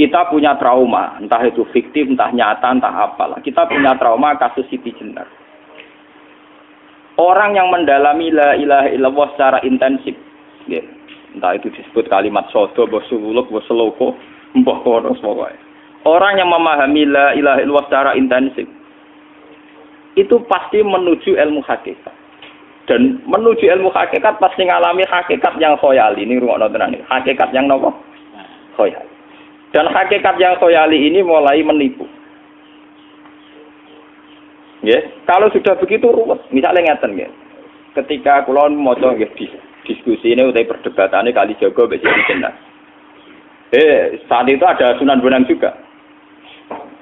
Kita punya trauma, entah itu fiktif, entah nyata, entah apalah. Kita punya trauma kasus Siti Jenar. Orang yang mendalami la ilaha illallah secara intensif, ya, entah itu disebut kalimat sodo, bosuluk, boseloko, mbah kono pokoknya. Orang yang memahami la ilaha illallah secara intensif, itu pasti menuju ilmu hakikat. Dan menuju ilmu hakikat pasti ngalami hakikat yang khoyali. Ini rungokno tenan iki. Hakikat yang nopo? Khoyali. Dan hakikat yang khoyali ini mulai menipu. Ya, kalau sudah begitu ruwet. Misalnya ngeten nggih. Ketika kula maca nggih diskusi ini utai perdebatannya kali jago mbek Siti Jenar. Saat itu ada Sunan Bonang juga.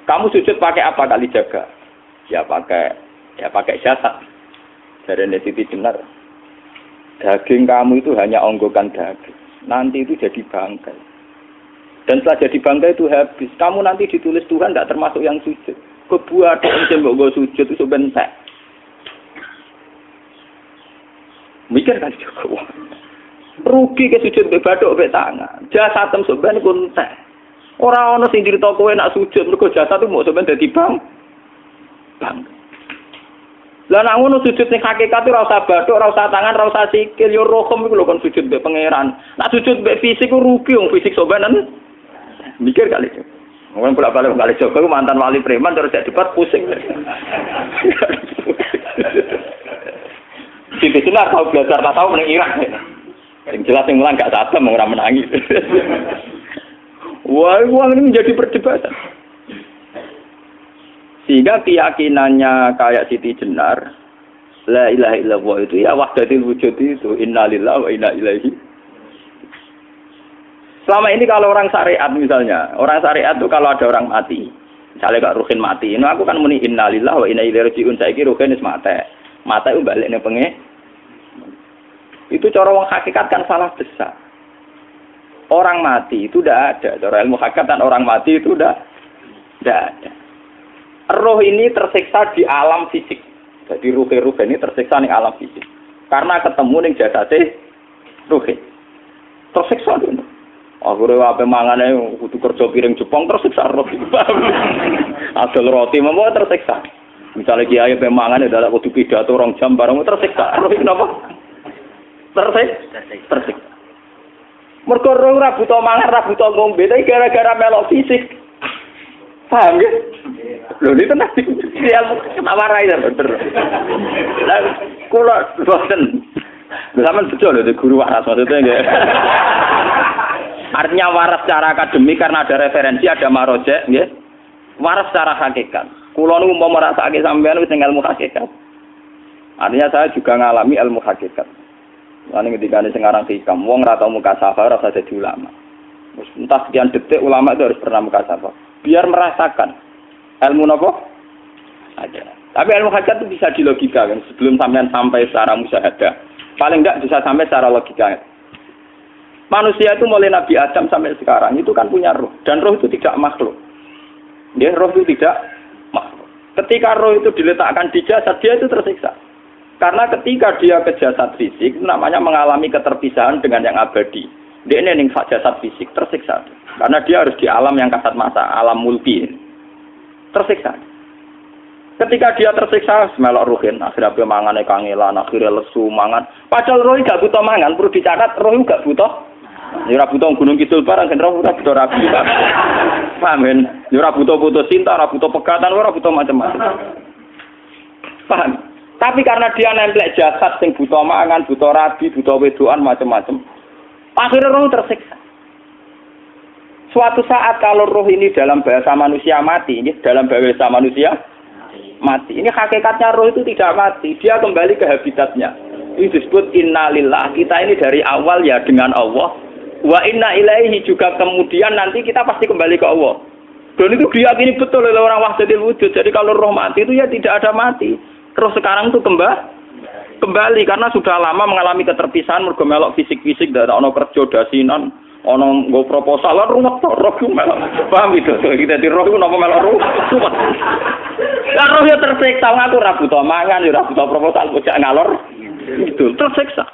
Kamu sujud pakai apa kali jaga? Ya pakai jasad. Dari Siti Jenar. Daging kamu itu hanya onggokan daging. Nanti itu jadi bangkai. Dan setelah jadi bangkai itu habis. Kamu nanti ditulis Tuhan tidak termasuk yang sujud. Kebuat yang mbok sujud itu bentek. Mikir kan juga. Rugi ke sujud mbek bathuk mbek tangan. Jasad sampeyan iku entek. Ora ana sing crita kowe nak sujud mergo jasad itu mau sampeyan dadi bang. Lah nek ngono sujud ning hakikat ora usah bathuk, ora usah tangan, ora usah sikil, yo rohom iku lho kon sujud mbek pangeran. Nak sujud mbek fisik ku rugi wong fisik sampeyan. Mikir kali itu. Mungkin bolak-balik kali Joko mantan wali preman terus jadi debat pusing. Siti Jenar tahu belajar tak tahu meneng Irak. Yang jelas yang mulang gak satem orang menangi. Wah, uang ini menjadi perdebatan. Sehingga keyakinannya kayak Siti Jenar, la ilaha illallah itu ya wahdatul wujud itu, innalillahi wa inna ilaihi. Selama ini kalau orang syariat misalnya, orang syariat itu kalau ada orang mati, misalnya Kak Ruhin mati, ini aku kan muni innalillahi wa inna ilaihi raji'un, saiki Ruhin wis mati. Mati itu balik ning pengen. Itu cara wong hakikat kan salah besar. Orang mati itu tidak ada. Cara ilmu hakikat orang mati itu tidak ada. Roh ini tersiksa di alam fisik. Jadi ruh ini tersiksa di alam fisik. Karena ketemu ning jasate ruh. Tersiksa dulu. Aku rewa mangane kudu kerja piring Jepang tersiksa roh. Asal roti mau tersiksa. Misalnya kiai pemangan udah kudu pidato 2 jam bareng tersiksa. Roh kenapa? Tersiksa. Mergo roh ora buta mangan, ora buta ngombe, tapi gara-gara melok fisik. Paham ya? Lho ini tenang kenapa rai bener. Lah kula boten. Lho sampean betul lho guru waras maksudnya nggih. Artinya waras secara akademik karena ada referensi, ada marojek nggih. Waras secara hakikat. Kula nu umpama rasake sampean wis ning ilmu hakikat. Artinya saya juga ngalami ilmu hakikat. Lan ketika sing aran hikam wong ora tau muka safar ora jadi ulama. Entah sekian detik ulama itu harus pernah muka safar. Biar merasakan ilmu napa? Ada. Tapi ilmu hakikat itu bisa dilogikakan sebelum sampean sampai secara musyahadah. Paling enggak bisa sampai secara logika. Manusia itu mulai Nabi Adam sampai sekarang itu kan punya roh. Dan roh itu tidak makhluk. Ya, roh itu tidak makhluk. Ketika roh itu diletakkan di jasad, dia itu tersiksa. Karena ketika dia ke jasad fisik, namanya mengalami keterpisahan dengan yang abadi. Dia ini ning jasad fisik, tersiksa. Karena dia harus di alam yang kasat mata, alam mulki. Tersiksa. Ketika dia tersiksa, melok ruhin, akhirnya dia mangan kangelan, akhirnya lesu mangan. Padahal roh gak butuh mangan, perlu dicatat, roh gak butuh. Ya ora butuh gunung kidul barang, kan ora butuh rabi. Paham kan? Ya ora butuh putus cinta, ora butuh pegatan, ora butuh macam-macam. Paham? Tapi karena dia nemplek jasad sing butuh mangan, butuh rabi, butuh wedoan macam-macam. Akhirnya roh tersiksa. Suatu saat kalau roh ini dalam bahasa manusia mati, ini dalam bahasa manusia mati. Ini hakikatnya roh itu tidak mati, dia kembali ke habitatnya. Ini disebut innalillah. Kita ini dari awal ya dengan Allah. Wa inna ilaihi juga kemudian nanti kita pasti kembali ke Allah. Dan itu diyakini betul oleh orang wahdatul wujud. Jadi kalau roh mati itu ya tidak ada mati. Roh sekarang itu kembali karena sudah lama mengalami keterpisahan mergo melok fisik-fisik dak ono kerja dasinan, ono nggo proposal lan ruwet to roh ku melok. Paham itu? Kita di roh ku napa melok ruwet. Lah roh ya tersiksa aku ora butuh mangan, ora butuh proposal bocah ngalor. Itu tersiksa.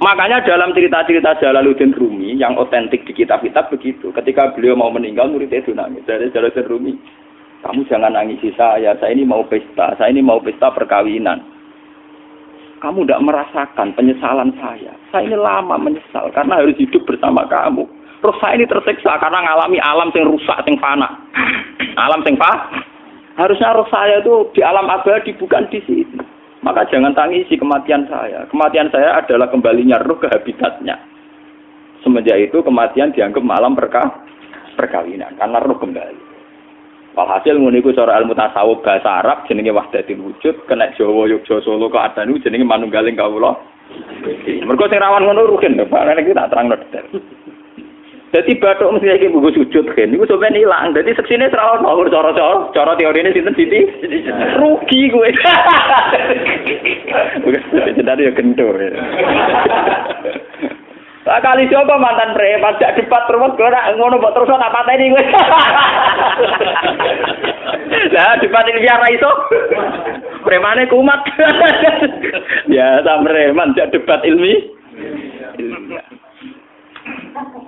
Makanya dalam cerita-cerita Jalaluddin Rumi yang otentik di kitab-kitab begitu. Ketika beliau mau meninggal, muridnya itu nangis. Dari Jalaluddin Rumi, kamu jangan nangisi saya ini mau pesta, saya ini mau pesta perkawinan. Kamu tidak merasakan penyesalan saya. Saya ini lama menyesal karena harus hidup bersama kamu. Terus saya ini tersiksa karena ngalami alam yang rusak, yang fana. Alam yang fana. Harusnya roh saya itu di alam abadi, bukan di sini. Maka jangan tangisi kematian saya. Kematian saya adalah kembalinya roh ke habitatnya. Semenjak itu kematian dianggap malam perkawinan. Karena roh kembali. Walhasil nguniku cara ilmu tasawuf bahasa Arab jenenge wahdatul wujud. Kena Jawa, Yogyakarta, Solo, Keadaan itu jenenge manunggaling kawula. Mergo sing rawan ngono rugen lho. Pak nek tak terangno detail. Jadi batuk mesti iki buku sujud kan. Niku sampeyan ilang. Dadi seksine ora ono cara teorine sinten Siti? Rugi kowe. Bukan ya kentur. Lah kali coba mantan preman jak debat terus ora ngono mbok terus tak pateni kowe. Lah debat iki biar ra iso. Premane kumat. Ya sam preman jak debat ilmi.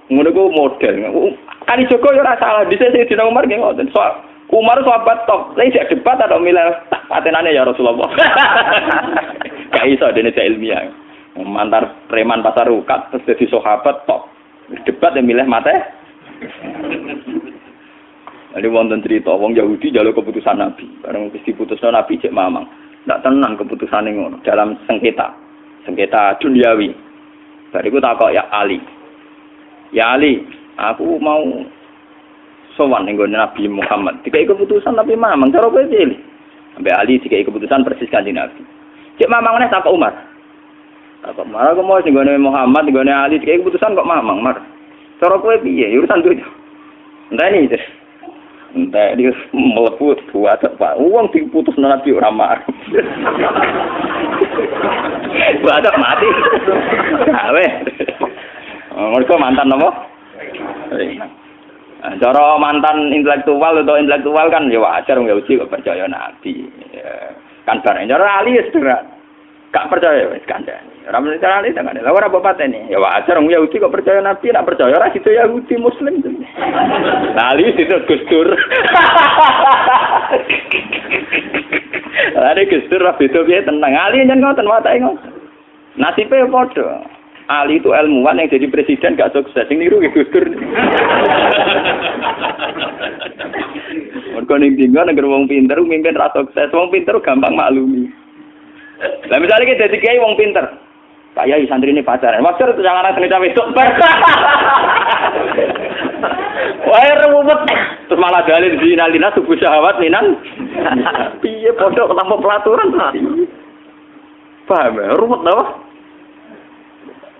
Ngono ku model. Kali Joko yo ora salah. Dise sing dina Umar nggih ngoten. Umar sahabat top. Lah isih debat atau milih tak patenane ya Rasulullah. Gak iso dene cek ilmiah. Mantar preman pasar ukat terus dadi sahabat top. Debat ya milih mate. Ada wonten cerita wong Yahudi njaluk keputusan Nabi. Bareng wis diputusno Nabi cek mamang. Ndak tenang keputusane ngono dalam sengketa duniawi. Bariku takok ya Ali. Ya Ali, aku mau sowan ning Nabi Muhammad. Dikai keputusan Nabi Mamang, cara kowe pilih. Sampai Ali dikai keputusan persis Kanjeng Nabi. Cek Mamang neh takok Umar. Takok Umar aku mau sing Muhammad, ning Ali dikai keputusan kok Mamang, Mar. Cara kowe piye? Urusan duit. Enteni iki. Entah dia melepuh buat apa? Uang diputus Nabi ora mar. Buat mati. Gawe. Mereka mantan apa? Cara mantan intelektual kan ya wajar wong Yahudi kok percaya Nabi. Kan bareng cara Ali wis gak percaya wis kandhani. Ora mesti cara Ali tenan. Lah ora bapatene. Ya wajar wong Yahudi kok percaya Nabi, nak percaya ora situ Yahudi Muslim. Lah Ali situ Gus Dur. Lah Gus Dur ra beda piye tenang. Ali nyen ngoten watake ngoten. Nasibe padha. Ali itu ilmuwan yang jadi presiden gak sukses. Yang niru Gus Dur. Mergo ning dinggo negara wong pinter mimpin ra sukses. Wong pinter gampang maklumi. Lah misalnya kita dadi kiai wong pinter. Kayak santrine pacaran. Wajar jangan ana cerita wedok. Wae ruwet. Terus malah dalil zinalina subuh syahwat minan. Piye padha tanpa pelaturan. Paham ya? Ruwet apa?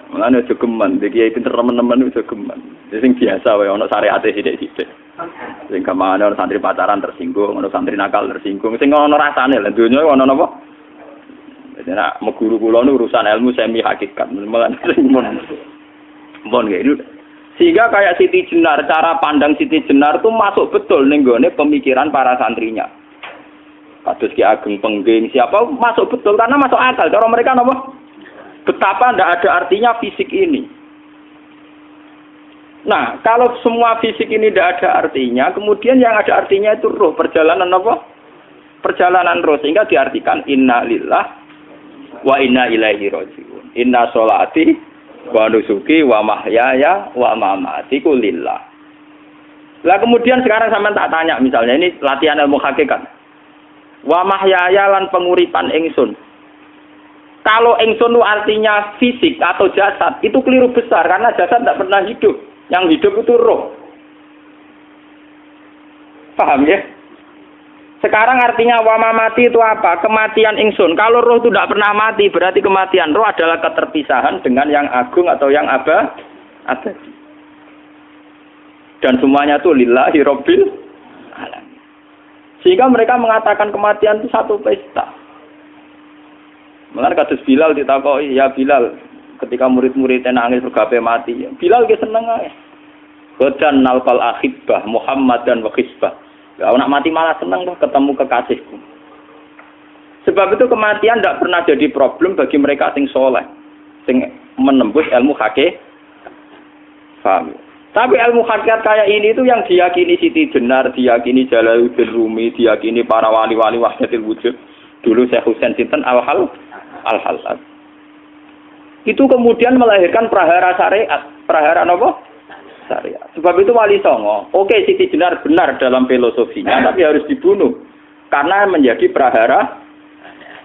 Mulane aja geman, iki kiai pinter teman-teman aja geman. Sing biasa wae ana syariate sithik-sithik. Sing kamane ana santri pacaran tersinggung, ana santri nakal tersinggung, sing ana rasane lha donya ana napa? Nek meguru kula nu urusan ilmu semi hakikat. Mulane mon ngene. Sehingga kayak Siti Jenar, cara pandang Siti Jenar itu masuk betul ning gone pemikiran para santrinya. Kados Ki Ageng Pengging siapa masuk betul karena masuk akal. Cara mereka napa? Betapa tidak ada artinya fisik ini. Nah, kalau semua fisik ini tidak ada artinya, kemudian yang ada artinya itu roh, perjalanan apa? Perjalanan roh, sehingga diartikan inna lillah wa inna ilaihi raji'un. Inna sholati wa nusuki wa mahyaya wa mamati lillah. Lah kemudian sekarang sampean tak tanya misalnya ini latihan ilmu hakikat. Wa mahyaya lan penguripan ingsun. Kalau ingsun itu artinya fisik atau jasad, itu keliru besar karena jasad tidak pernah hidup. Yang hidup itu roh. Paham ya? Sekarang artinya wama mati itu apa? Kematian ingsun. Kalau roh itu tidak pernah mati, berarti kematian roh adalah keterpisahan dengan yang agung atau yang abadi. Dan semuanya itu lillahi rabbil alamin. Sehingga mereka mengatakan kematian itu satu pesta. Mulane kados Bilal ditakoki, ya Bilal, ketika murid-muridnya nangis bergape mati, Bilal ge seneng ae. Godan nalfal akhibah Muhammad dan wa khisbah. Ya anak mati malah seneng tuh ketemu kekasihku. Sebab itu kematian tidak pernah jadi problem bagi mereka sing soleh, sing menembus ilmu hakikat. Paham? Tapi ilmu hakikat kayak ini itu yang diyakini Siti Jenar, diyakini Jalaluddin Rumi, diyakini para wali-wali wahdatul wujud. Dulu Syekh Husain Sinten Al-Halal. Itu kemudian melahirkan prahara syariat. Prahara apa? Syariat. Sebab itu Wali Songo, oke Siti Jenar benar dalam filosofinya, tapi harus dibunuh. Karena menjadi prahara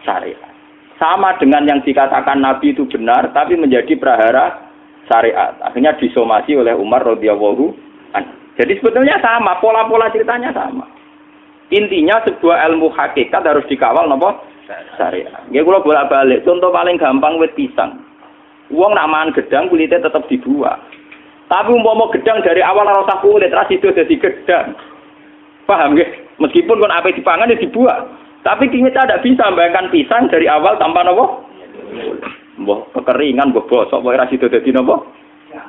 syariat. Sama dengan yang dikatakan Nabi itu benar, tapi menjadi prahara syariat. Akhirnya disomasi oleh Umar radhiyallahu anhu. Jadi sebetulnya sama, pola-pola ceritanya sama. Intinya sebuah ilmu hakikat harus dikawal napa? Syariat. Nggih kula bolak-balik, contoh paling gampang wit pisang. Wong nak mangan gedang kulitnya tetap dibuang. Tapi umpama gedang dari awal ora usah kulit, ra sido dadi gedang. Paham nggih? Meskipun kon ape dipangan ya dibuang. Tapi kita tidak bisa membayangkan pisang dari awal tanpa napa? Mbah kekeringan, mbah bosok, mbah ora sido dadi napa?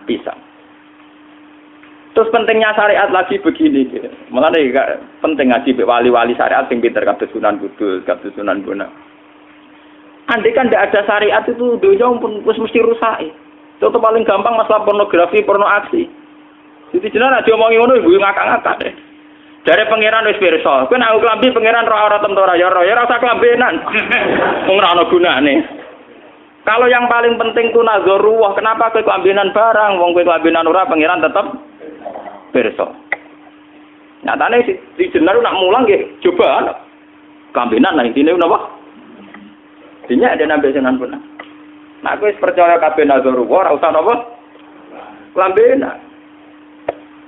Pisang. Terus pentingnya syariat lagi begini, malah penting ngaji wali-wali syariat yang pinter kados Sunan Kudus, kados Sunan Bonang. Andai kan tidak ada syariat itu dunia pun mesti rusak. Contoh paling gampang masalah pornografi, porno aksi. Jadi jenengan aja omongi ngono ibu ngakak-ngakak deh. Dari pangeran wis pirsa, kowe nek klambi pangeran ora tentara ya ora usah klambenan. Wong ora ana gunane. Kalau yang paling penting itu nazarullah, kenapa kowe klambenan barang, wong kowe klambenan ora pangeran tetep pirsa. Nyatane si Jenar nak mulang nggih coba klambenan lah intine napa? Dinya ada nabi Sunan pun. Nah kowe percaya kabeh nazarullah ora usah napa? Klambenan.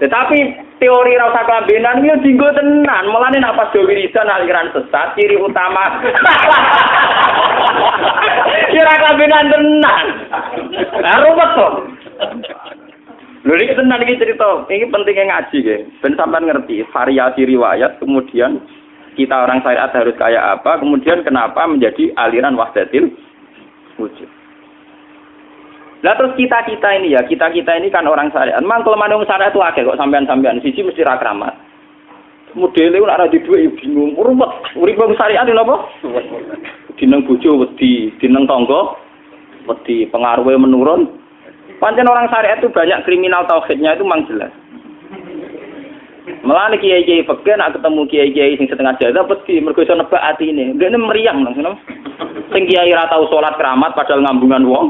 Tetapi teori ra usah klambenan iki dienggo tenan. Mulane nek pas do wiridan aliran sesat ciri utama. Kira klambenan tenan. Lah ruwet to. Lho iki tenan iki cerita. Iki pentingnya ngaji nggih. Ben sampean ngerti variasi riwayat, kemudian kita orang syariat harus kayak apa, kemudian kenapa menjadi aliran wahdatil wujud. Lah terus kita ini ya, kita ini kan orang syariat. Memang kalau manung syariat itu akeh kok sampean-sampean siji mesti ra kramat. Modele ora di dhuwit bingung, ruwet. Urip wong syariat lho apa? Dineng bojo wedi, dineng tangga wedi, pengaruhe menurun. Pancen orang syariat itu banyak kriminal tauhidnya itu memang jelas. Malah kiai-kiai peken nak ketemu kiai-kiai sing setengah jadah wedi mergo iso nebak atine. Ndekne meriang nang ngono. Sing kiai ra tau salat keramat padahal ngambungan wong.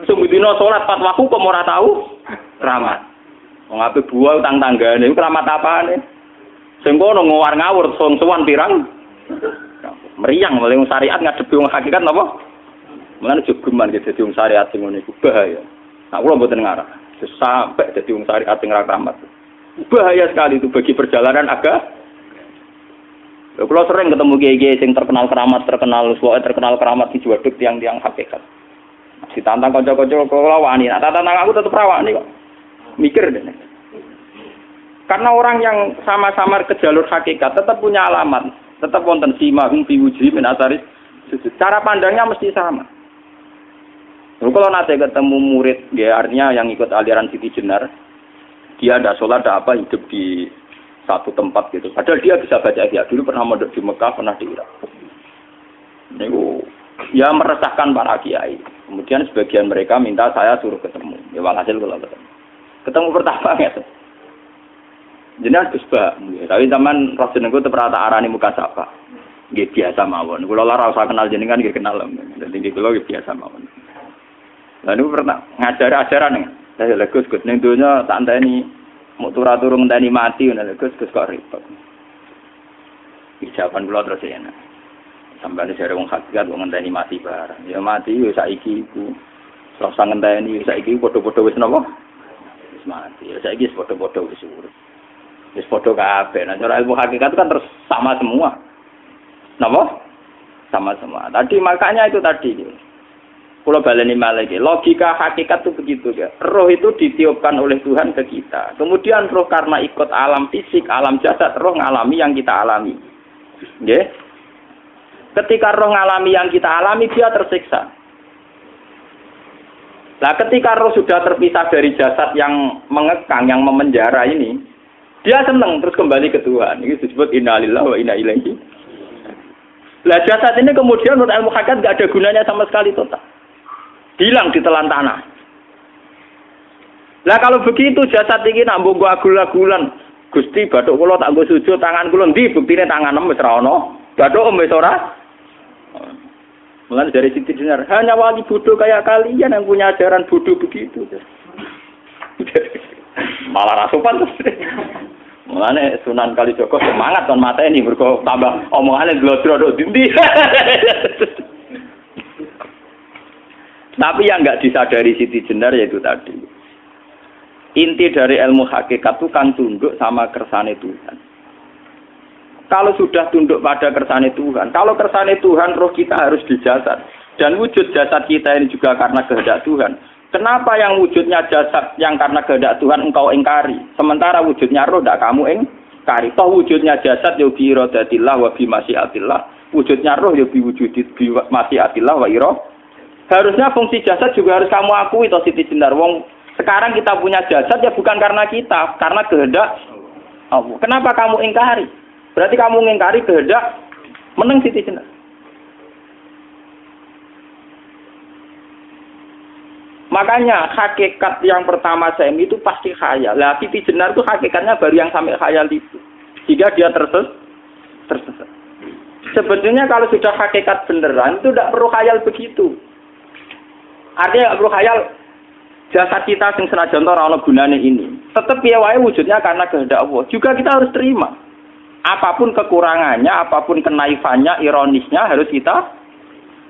Sembudina salat 4 waktu kok ora tau keramat. Wong ape buah utang tanggane iku keramat apane? Sing kono ngawur-ngawur sowan pirang. Meriang oleh syariat ngadepi wong hakikat napa? Mulane jogeman ge dadi wong syariat sing ngene iku bahaya. Nah kula mboten ngarah. Sampai dadi wong syariat sing ra keramat. Bahaya sekali itu bagi perjalanan agama. Kalau sering ketemu kiai-kiai yang terkenal keramat di juaduk tiang-tiang hakikat. Ditantang kanca-kanca kok wani, nak tantang aku tetep rawani kok. Mikir deh. Karena orang yang sama-sama ke jalur hakikat tetap punya alamat, tetap wonten simahum fi wujuhi min atharis sujud. Cara pandangnya mesti sama. Kalau nanti ketemu murid, ya artinya yang ikut aliran Siti Jenar, dia ada sholat, ada apa, hidup di satu tempat gitu. Padahal dia bisa baca ihya. Dulu pernah mondok di Mekah, pernah di Irak. Itu ya meresahkan para kiai. Kemudian sebagian mereka minta saya suruh ketemu. Ya walhasil kalau ketemu pertama ya. Jenengan Gus Ba, tapi zaman roh jenengku teu pernah tak arani muka sapa. Nggih biasa mawon. Kula ora usah kenal jenengan nggih kenal. Dadi kula nggih biasa mawon. Lah niku pernah ngajari ajaran. Lah Gus ning donya tak enteni mau turu ngenteni mati ngono lho Gus kok repot. Ijaban kula terus enak. Sampai ada wong hakikat wong ngenteni mati barang. Ya mati wis saiki iku. Ora usah ngenteni saiki padha-padha wis napa? Wis mati. Ya saiki wis padha-padha wis urip. Wis padha kabeh. Nah cara ilmu hakikat kan terus sama semua. Napa? Sama semua. Tadi makanya itu tadi. Kalau baleni malih logika hakikat itu begitu ya. Roh itu ditiupkan oleh Tuhan ke kita. Kemudian roh karena ikut alam fisik, alam jasad, roh ngalami yang kita alami. Nggih. Ketika roh ngalami yang kita alami, dia tersiksa. Nah, ketika roh sudah terpisah dari jasad yang mengekang, yang memenjara ini, dia senang terus kembali ke Tuhan. Ini disebut inna lillahi wa inna ilaihi. Nah, jasad ini kemudian menurut ilmu hakikat nggak ada gunanya sama sekali total. Hilang di telan tanah. Lah kalau begitu jasad iki nak mbok agul-agulan. Gusti bathuk kula tak nggo sujud tangan kula ndi buktine tangan wis ra ono. Bathuk wis ora. Mulane dari Siti Jenar, hanya wali bodoh kayak kalian yang punya ajaran bodoh begitu. Malah rasupan terus. Mulane Sunan Kalijaga semangat kon mateni mergo tambah omongane glodro ndi. Tapi yang enggak disadari Siti Jenar yaitu tadi. Inti dari ilmu hakikat itu kan tunduk sama kersane Tuhan. Kalau sudah tunduk pada kersane Tuhan, kalau kersane Tuhan roh kita harus di jasad. Dan wujud jasad kita ini juga karena kehendak Tuhan. Kenapa yang wujudnya jasad yang karena kehendak Tuhan engkau ingkari? Sementara wujudnya roh tidak kamu ingkari. Toh wujudnya jasad ya bi iradatillah wa bi masyiatillah. Wujudnya roh ya bi wujudit bi masyiatillah wa ira. Harusnya fungsi jasad juga harus kamu akui toh Siti Jenar. Wong sekarang kita punya jasad ya bukan karena kita, karena kehendak Allah. Kenapa kamu ingkari? Berarti kamu mengingkari kehendak meneng Siti Jenar. Makanya hakikat yang pertama Semi itu pasti khayal. Lah Siti Jenar itu hakikatnya baru yang sampai khayal itu. Sehingga dia tersesat. Sebetulnya kalau sudah hakikat beneran itu tidak perlu khayal begitu. Artinya tidak perlu khayal jasad kita sing senajan ora ana gunane ini. Tetap piye wae wujudnya karena kehendak Allah. Juga kita harus terima. Apapun kekurangannya, apapun kenaifannya, ironisnya harus kita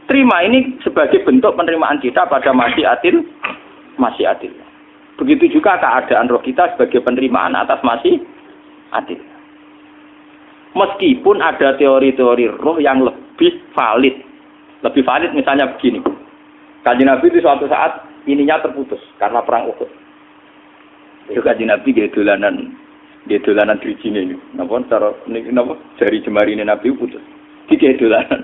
terima. Ini sebagai bentuk penerimaan kita pada masyiatil. Begitu juga keadaan roh kita sebagai penerimaan atas masyiatil. Meskipun ada teori-teori roh yang lebih valid. Lebih valid misalnya begini. Kanjeng Nabi itu suatu saat ininya terputus karena perang Uhud. Itu Kanjeng Nabi dia dolanan drijine ini. Napa cara napa jari jemari ini Nabi putus. Iki dolanan.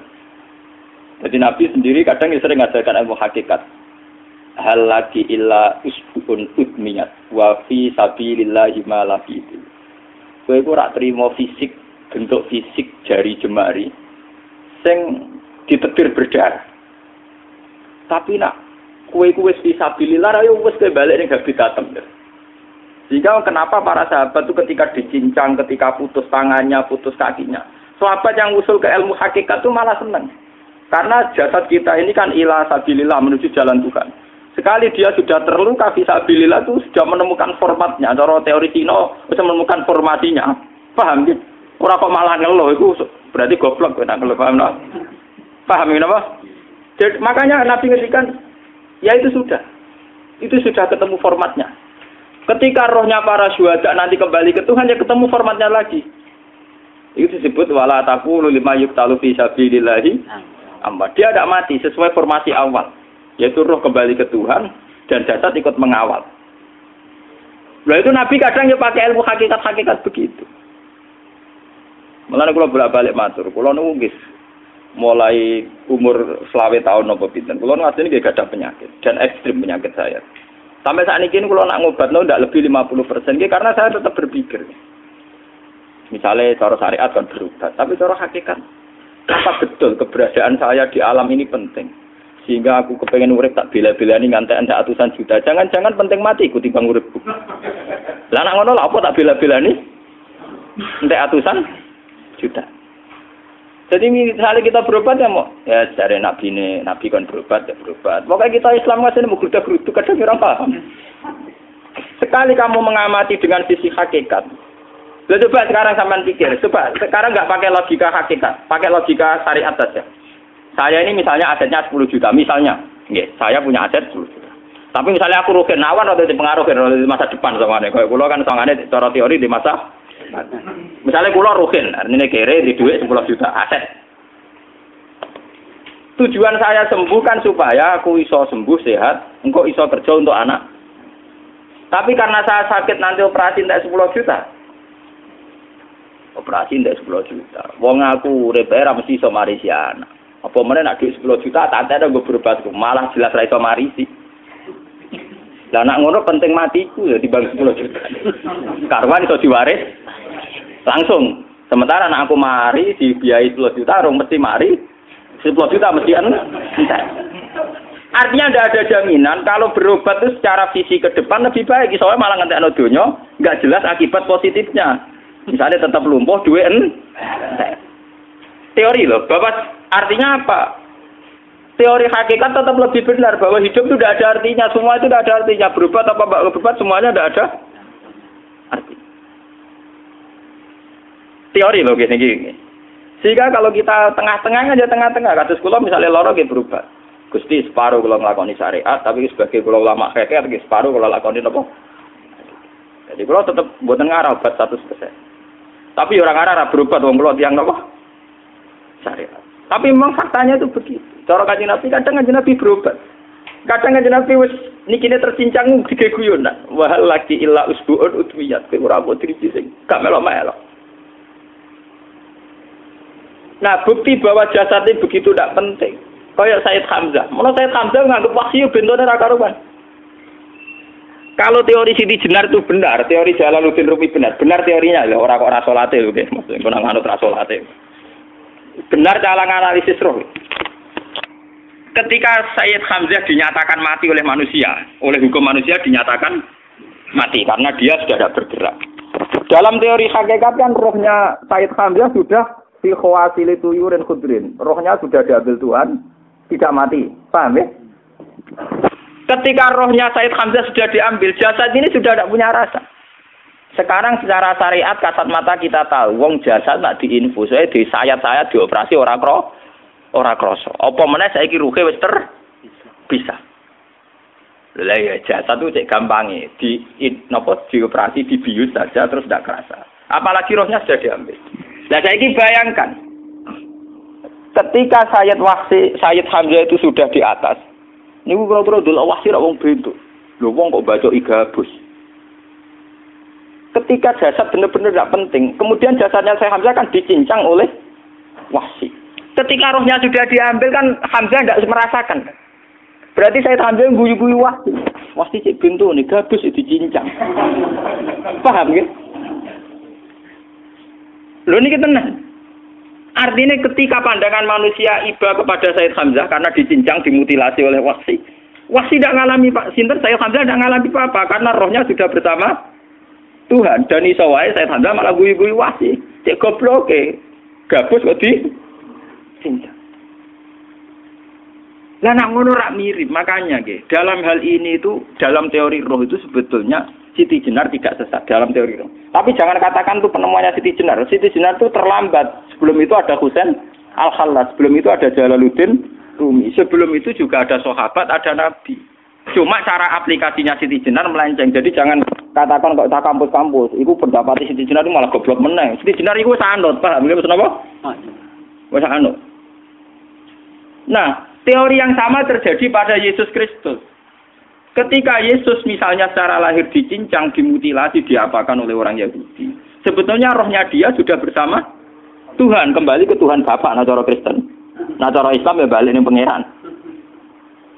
Jadi Nabi sendiri kadang sering ngajarkan ilmu hakikat. Hal lagi illa usbun udmiyat wa fi sabilillahi ma lafitu. Kowe iku ora trimo fisik, bentuk fisik jari jemari sing ditetir berdarah. Tapi nak kowe wis fi sabilillah ayo wis balik ning habitatem. Sehingga kenapa para sahabat itu ketika dicincang, ketika putus tangannya, putus kakinya. Sahabat yang usul ke ilmu hakikat itu malah senang. Karena jasad kita ini kan ila sabilillah menuju jalan Tuhan. Sekali dia sudah terluka fisabilillah itu sudah menemukan formatnya. Cara teori Cina bisa menemukan formasinya. Paham gitu? Orang kok malah ngeluh itu berarti goblok kena ngeluh. Paham tak? Paham ini apa? Jadi, makanya Nabi ngertikan ya itu sudah ketemu formatnya. Ketika rohnya para syuhada nanti kembali ke Tuhan, ya ketemu formatnya lagi. Itu disebut wala taqulu lima yuqtalu fi sabilillahi amma. Dia tidak mati sesuai formasi awal, yaitu roh kembali ke Tuhan dan jasad ikut mengawal. Nah itu Nabi kadang ya pakai ilmu hakikat begitu. Mulane kula bolak-balik matur, kula niku nggih mulai umur 20 tahun napa pinten. Kula nu asline nggih gadah penyakit dan ekstrim penyakit saya. Sampai saat ini kalau nak ngobatno tidak lebih 50%, karena saya tetap berpikir. Misalnya cara syariat kan berobat, tapi cara hakikat, apa betul keberadaan saya di alam ini penting? Sehingga aku kepengen urip tak bela-belani ngantek endak atusan juta. Jangan-jangan penting mati ikut timbang uripku. Lah nak ngono lha apa tak bela-belani? Entek atusan juta. Jadi misalnya kita berobat ya mau, ya dari Nabi kan berobat ya berobat. Pokoknya kita Islam masih mau geruda-gerudu, kadang orang paham. Sekali kamu mengamati dengan sisi hakikat, coba sekarang sampean pikir, coba sekarang nggak pakai logika hakikat, pakai logika syariat saja. Saya ini misalnya asetnya 10 juta, misalnya, saya punya aset 10 juta. Tapi misalnya aku rugi nawan atau dipengaruhi di masa depan sama kalau kulo kan soalnya cara teori di masa misalnya kulo ruhin, artinya kere di duit 10 juta aset. Tujuan saya sembuh kan supaya aku iso sembuh sehat, engkau iso kerja untuk anak. Tapi karena saya sakit nanti operasi tidak 10 juta. Operasi tidak 10 juta. Wong aku repair mesti iso marisi anak. Apa meneh nak duit 10 juta tak ada gue berobat malah jelas ra iso marisi. Lah nak ngono penting matiku ya dibagi 10 juta. Karwan iso diwaris langsung. Sementara anak aku mari dibiayai 10 juta, rong mesti mari 10 juta mesti entek. Artinya tidak ada jaminan kalau berobat itu secara visi ke depan lebih baik. Soalnya malah ngentekno donya nggak jelas akibat positifnya. Misalnya tetap lumpuh duwe teori loh. Bapak artinya apa? Teori hakikat tetap lebih benar bahwa hidup itu tidak ada artinya. Semua itu tidak ada artinya. Berobat apa enggak berobat semuanya tidak ada arti. Teori loh gini. Sehingga kalau kita tengah-tengah aja tengah-tengah, kados kula misalnya lara nggih berubah. Gusti separuh kula nglakoni syariat, tapi sebagai kula ulama fikih nggih separuh kula lakoni napa? Jadi kula tetep mboten ngarah obat 100%. Tapi orang ngarah berobat wong kula tiyang napa? Syariat. Tapi memang faktanya itu begitu. Cara Kanjeng Nabi kadang Kanjeng Nabi berobat. Kadang Kanjeng Nabi wis nikine tercincang dige guyonan. Wa laki illa usbuun udwiyat. Ora apa driji sing gak melok-melok. Nah, bukti bahwa jasadnya begitu tidak penting. Kayak Sayyid Hamzah. Menurut Sayyid Hamzah menganggap wahyu bentone ra karuan. Kalau teori Siti Jenar itu benar, teori Jalaluddin Rumi benar teorinya lho, ora kok ra salate lho nggih, maksud kok nganut ra salate. Benar cara analisis roh. Ketika Sayyid Hamzah dinyatakan mati oleh manusia, oleh hukum manusia dinyatakan mati karena dia sudah tidak bergerak. Dalam teori hakikat kan rohnya Sayyid Hamzah sudah fi khawasili tuyurin khudrin. Rohnya sudah diambil Tuhan, tidak mati. Paham ya? Ketika rohnya Sayyid Hamzah sudah diambil, jasad ini sudah tidak punya rasa. Sekarang secara syariat kasat mata kita tahu, wong jasad nak diinfus, di sayat-sayat dioperasi ora kroso. Apa meneh saiki ruhe wis bisa. Lah ya jasad itu cek gampange, dioperasi dibius saja terus tidak kerasa. Apalagi rohnya sudah diambil. Nah saiki bayangkan, ketika Sayyid Hamzah itu sudah di atas, niku kira-kira dul wahsi ra wong bentuk. Lho wong kok baca igabus. Ketika jasad benar-benar tidak penting, kemudian jasadnya Sayyid Hamzah kan dicincang oleh wahsi. Ketika rohnya sudah diambil kan Hamzah tidak merasakan. Berarti Sayyid Hamzah guyu-guyu wahsi. Wahsi cek bentuk nih gabus dicincang. Paham ya? Lho niki tenan. Artinya ketika pandangan manusia iba kepada Sayyid Hamzah karena dicincang, dimutilasi oleh wahsi. Wahsi tidak ngalami Pak Sinten, Sayyid Hamzah tidak ngalami apa-apa karena rohnya sudah bersama Tuhan. Dan iso wae Sayyid Hamzah malah guyu-guyu wahsi. Cek goblok gabus kok dicincang. Lah nak ngono rak mirip, makanya dalam hal ini itu dalam teori roh itu sebetulnya Siti Jenar tidak sesat dalam teori roh. Tapi jangan katakan itu penemuannya Siti Jenar. Siti Jenar itu terlambat. Sebelum itu ada Husain Al-Khallas, sebelum itu ada Jalaluddin Rumi, sebelum itu juga ada sahabat, ada nabi. Cuma cara aplikasinya Siti Jenar melenceng. Jadi jangan katakan kok tak kampus-kampus. Iku pendapat Siti Jenar itu malah goblok meneng. Siti Jenar itu sanut, paham nggih maksud apa? Wis anut. Nah, teori yang sama terjadi pada Yesus Kristus. Ketika Yesus misalnya secara lahir dicincang, dimutilasi, diapakan oleh orang Yahudi. Sebetulnya rohnya dia sudah bersama Tuhan, kembali ke Tuhan Bapa, nah cara Kristen. Nah cara Islam ya balik ning pangeran.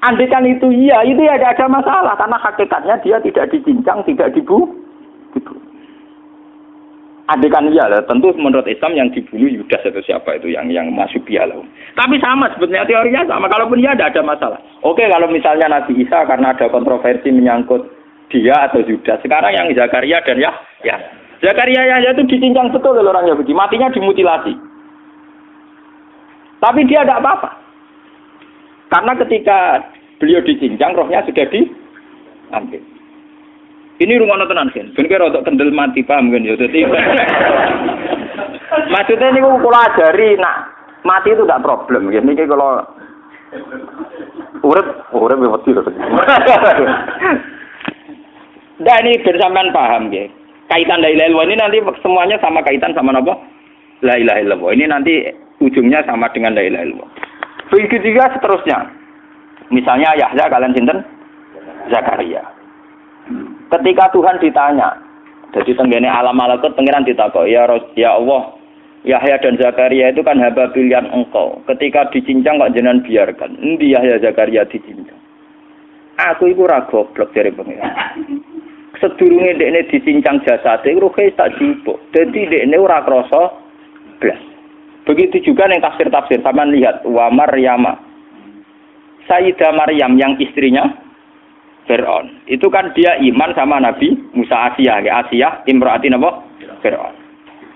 Andaikan itu iya, itu ya tidak ada masalah karena hakikatnya dia tidak dicincang, tidak dibunuh. Andaikan iya, tentu menurut Islam yang dibunuh Yudas atau siapa itu yang masuk bialau. Tapi sama sebetulnya teorinya sama. Kalaupun iya tidak ada masalah. Oke, kalau misalnya Nabi Isa karena ada kontroversi menyangkut dia atau Yudas. Sekarang yang Zakaria dan ya. Zakaria itu dicincang betul oleh orang Yahudi. Matinya dimutilasi. Tapi dia tidak apa-apa. Karena ketika beliau dicincang, rohnya sudah diambil. Ini rungono tenan kan. Ben kira untuk kendel mati paham kan ya. Dadi maksudnya niku kula ajari nak mati itu tidak problem nggih. Niki kalau urip wedi lho. Dan ini bersamaan paham nggih. Kaitan la ilaha illallah ini nanti semuanya sama kaitan sama apa? La ilaha illallah. Ini nanti ujungnya sama dengan la ilaha illallah. Begitu juga seterusnya. Misalnya Yahya kalian sinten? Zakaria. Ketika Tuhan ditanya, jadi tenggene alam malakut pangeran ditakok, ya Allah, Yahya dan Zakaria itu kan hamba pilihan engkau. Ketika dicincang kok jenengan biarkan. Endi Yahya Zakaria dicincang? Aku iku ora goblok jare pangeran. Sedurunge dekne dicincang jasate ruhe tak jupuk. Dadi dekne ora krasa blas. Begitu juga yang tafsir-tafsir, sama lihat wa Maryama Sayyidah Maryam yang istrinya Fir'aun. Itu kan dia iman sama Nabi Musa. Asiyah, ya. Asiyah imro'ati apa? Fir'aun.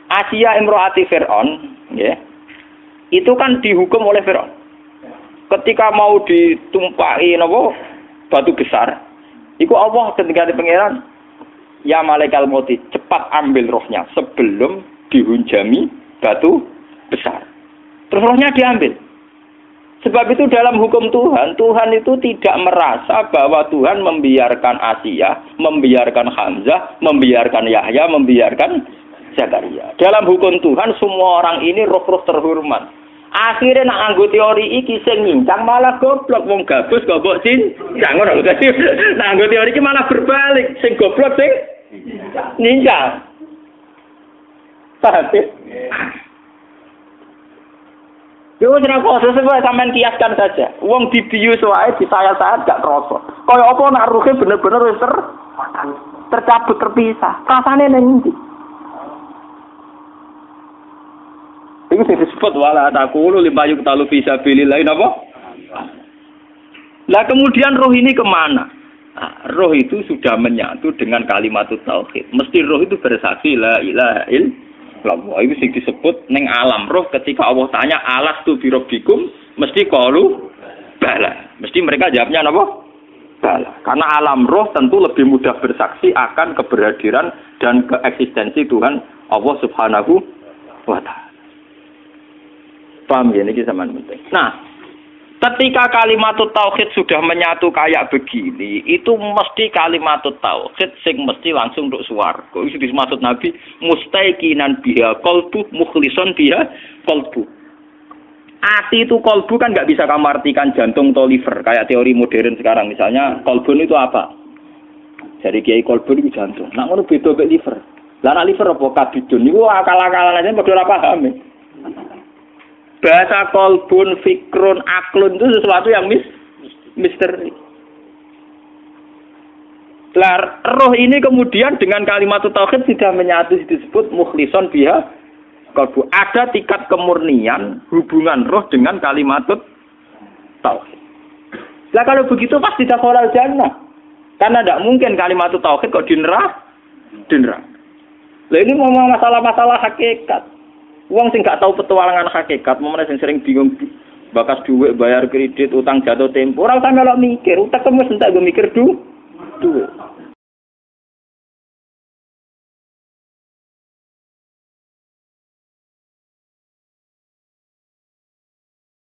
Asiyah imro'ati Fir'aun, ya. Itu kan dihukum oleh Fir'aun. Ketika mau ditumpahi apa? Batu besar. Iku Allah ketika di pangeran, ya malaikal mauti, cepat ambil rohnya sebelum dihunjami batu besar. Terus rohnya diambil. Sebab itu dalam hukum Tuhan, Tuhan itu tidak merasa bahwa Tuhan membiarkan Asiyah, membiarkan Hamzah, membiarkan Yahya, membiarkan Zakaria. Dalam hukum Tuhan, semua orang ini roh-roh terhormat. Akhirnya nak anggo teori iki sing nyincang malah goblok, wong gabus goblok cincang ngono lho. Nak anggo teori iki malah berbalik, sing goblok sing nyincang. Paham? Yo ora kok sesuai sampean kiaskan saja. Wong dibius wae disayat-sayat gak kroso. Kaya apa nak ruhe bener-bener wis tercabut terpisah. Rasane ning ndi? Iku sing disebut wala taqulu limayuk talu fi sabilillah napa? Lah kemudian roh ini kemana? Nah, roh itu sudah menyatu dengan kalimat tauhid. Mesti roh itu bersaksi la ilaha illallah. Itu sing disebut ning alam roh ketika Allah tanya alastu bi rabbikum mesti qalu bala. Mesti mereka jawabnya apa? Bala. Karena alam roh tentu lebih mudah bersaksi akan keberhadiran dan keeksistensi Tuhan Allah Subhanahu wa taala. Paham ya niki sampean penting. Nah, ketika kalimat tauhid sudah menyatu kayak begini, itu mesti kalimat tauhid sing mesti langsung untuk swarga. Itu dimaksud Nabi mustaiqinan biha qalbu mukhlishon biha qalbu. Ati itu qalbu kan nggak bisa kamu artikan jantung atau liver kayak teori modern sekarang. Misalnya qalbun itu apa? Jadi kiai qalbun itu jantung. Nak ngono beda mek liver. Lah nak liver apa kabidun niku akal-akalan aja padha ora paham. Bahasa kolbun, fikrun, aklun itu sesuatu yang misteri. Roh ini kemudian dengan kalimat tauhid sudah menyatu disebut mukhlishon biha kolbu. Ada tingkat kemurnian hubungan roh dengan kalimat tauhid. Lah kalau begitu pasti dakhalal jannah. Karena tidak mungkin kalimat tauhid kok di neraka. Lah ini ngomong masalah-masalah hakikat. Wong sing gak tahu petualangan hakikat, momene sing sering bingung bakas duit, bayar kredit, utang jatuh tempo, ora usah melok mikir, utek wis entek go mikir duit.